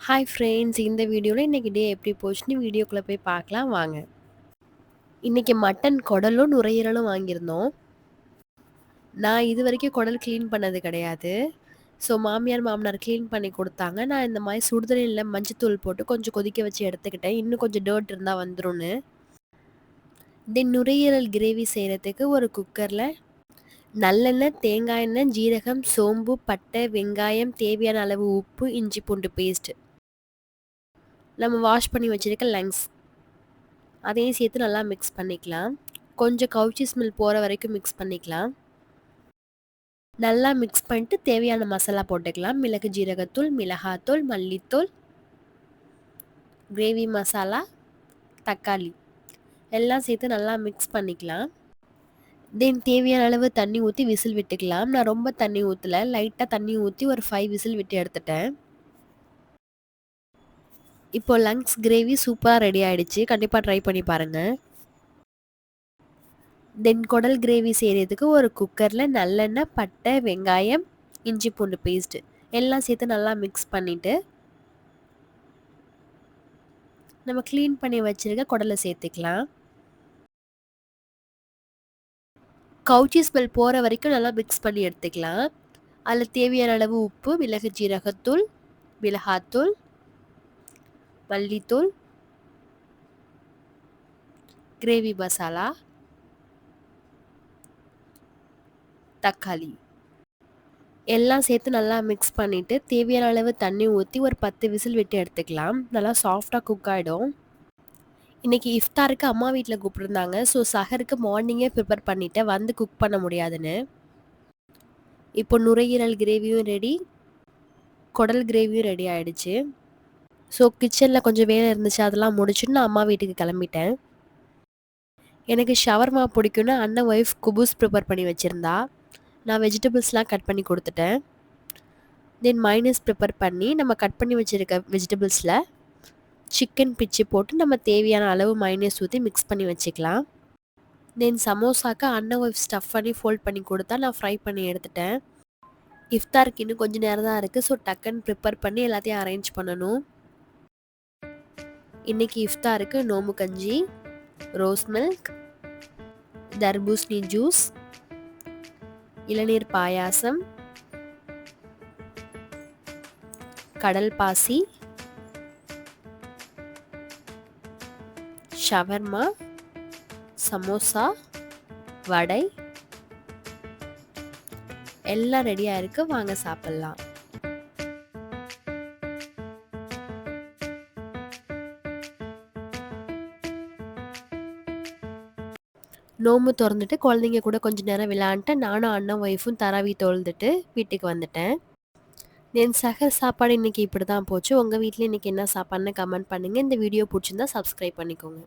Hi friends, இந்த வீடியோவில் இன்றைக்கி டே எப்படி போச்சுன்னு வீடியோக்குள்ளே போய் பார்க்கலாம் வாங்க. இன்றைக்கி மட்டன் குடலும் நுரையீரலும் வாங்கியிருந்தோம். நான் இது வரைக்கும் குடல் க்ளீன் பண்ணது கிடையாது. ஸோ மாமியார் மாமனார் க்ளீன் பண்ணி கொடுத்தாங்க. நான் இந்த மாதிரி சுடுதண்ணியில் மஞ்சத்தூள் போட்டு கொஞ்சம் கொதிக்க வச்சு எடுத்துக்கிட்டேன். இன்னும் கொஞ்சம் டர்ட் இருந்தால் வந்துரும்னு. தென் நுரையீரல் கிரேவி செய்கிறதுக்கு ஒரு குக்கரில் நல்லெண்ணெய், தேங்காய் எண்ணெய், ஜீரகம், சோம்பு, பட்டை, வெங்காயம், தேவையான அளவு உப்பு, இஞ்சி பூண்டு பேஸ்ட்டு, நம்ம வாஷ் பண்ணி வச்சுருக்க லங்ஸ் அதையும் சேர்த்து நல்லா மிக்ஸ் பண்ணிக்கலாம். கொஞ்சம் கவுச்சி ஸ்மெல் போகிற வரைக்கும் மிக்ஸ் பண்ணிக்கலாம். நல்லா மிக்ஸ் பண்ணிட்டு தேவையான மசாலா போட்டுக்கலாம். மிளகு ஜீரகத்தூள், மிளகாத்தூள், மல்லித்தூள், கிரேவி மசாலா, தக்காளி எல்லாம் சேர்த்து நல்லா மிக்ஸ் பண்ணிக்கலாம். தென் தேவையான அளவு தண்ணி ஊற்றி விசில் விட்டுக்கலாம். நான் ரொம்ப தண்ணி ஊற்றலை, லைட்டாக தண்ணி ஊற்றி ஒரு 5 விசில் விட்டு எடுத்துட்டேன். இப்போது லங்ஸ் கிரேவி சூப்பராக ரெடி ஆகிடுச்சு. கண்டிப்பாக ட்ரை பண்ணி பாருங்கள். தென் குடல் கிரேவி செய்கிறதுக்கு ஒரு குக்கரில் நல்லெண்ணெய், பட்டை, வெங்காயம், இஞ்சி பூண்டு பேஸ்ட்டு எல்லாம் சேர்த்து நல்லா மிக்ஸ் பண்ணிவிட்டு நம்ம க்ளீன் பண்ணி வச்சுருக்க குடலை சேர்த்துக்கலாம். கவுச்சி ஸ்மெல் போகிற வரைக்கும் நல்லா மிக்ஸ் பண்ணி எடுத்துக்கலாம். அதில் தேவையான அளவு உப்பு, மிளகு ஜீரகத்தூள், மிளகாத்தூள், மல்லித்தூள், கிரேவி மசாலா, தக்காளி எல்லாம் சேர்த்து நல்லா மிக்ஸ் பண்ணிவிட்டு தேவையான அளவு தண்ணி ஊற்றி ஒரு 10 விசில் விட்டு எடுத்துக்கலாம். நல்லா சாஃப்டாக குக் ஆகிடும். இன்றைக்கி இஃப்தாருக்கு அம்மா வீட்டில் கூப்பிட்ருந்தாங்க. ஸோ சஹருக்கு மார்னிங்கே ப்ரிப்பேர் பண்ணிவிட்டேன், வந்து குக் பண்ண முடியாதுன்னு. இப்போ நுரையீரல் கிரேவியும் ரெடி, குடல் கிரேவியும் ரெடி ஆகிடுச்சு. ஸோ கிச்சனில் கொஞ்சம் வேலை இருந்துச்சு, அதெல்லாம் முடிச்சுட்டு நான் அம்மா வீட்டுக்கு கிளம்பிட்டேன். எனக்கு ஷவர்மா பிடிக்குன்னு அண்ணன் ஒய்ஃப் குபூஸ் ப்ரிப்பேர் பண்ணி வச்சுருந்தா. நான் வெஜிடபிள்ஸ்லாம் கட் பண்ணி கொடுத்துட்டேன். தென் மைனஸ் ப்ரிப்பேர் பண்ணி நம்ம கட் பண்ணி வச்சுருக்க வெஜிடபிள்ஸில் சிக்கன் பிச்சு போட்டு நம்ம தேவையான அளவு மைனஸ் ஊற்றி மிக்ஸ் பண்ணி வச்சுக்கலாம். தென் சமோசாக்கு அண்ணன் ஒய்ஃப் ஸ்டஃப் பண்ணி ஃபோல்ட் பண்ணி கொடுத்தா நான் ஃப்ரை பண்ணி எடுத்துட்டேன். இஃப்தாருக்கு இன்னும் கொஞ்சம் நேரம் தான் இருக்குது. ஸோ டக்குன்னு ப்ரிப்பேர் பண்ணி எல்லாத்தையும் அரேஞ்ச் பண்ணணும். இன்றைக்கி இஃப்தாருக்கு நோம்பு கஞ்சி, ரோஸ் மில்க், தர்பூசணி ஜூஸ், இளநீர் பாயாசம், கடல் பாசி, ஷவர்மா, சமோசா, வடை எல்லாம் ரெடியாக இருக்குது. வாங்க சாப்பிட்லாம். நோம்பு திறந்துட்டு குழந்தைங்க கூட கொஞ்சம் நேரம் விளையாண்டுட்டு நானும் அண்ணன் ஒய்ஃபும் தராவி தொழுதுட்டு வீட்டுக்கு வந்துட்டேன். என் சஹர் சாப்பாடு இன்றைக்கி இப்படி தான் போச்சு. உங்கள் வீட்டில் இன்றைக்கி என்ன சாப்பாடுன்னு கமெண்ட் பண்ணுங்கள். இந்த வீடியோ பிடிச்சிருந்தா சப்ஸ்கிரைப் பண்ணிக்கோங்க.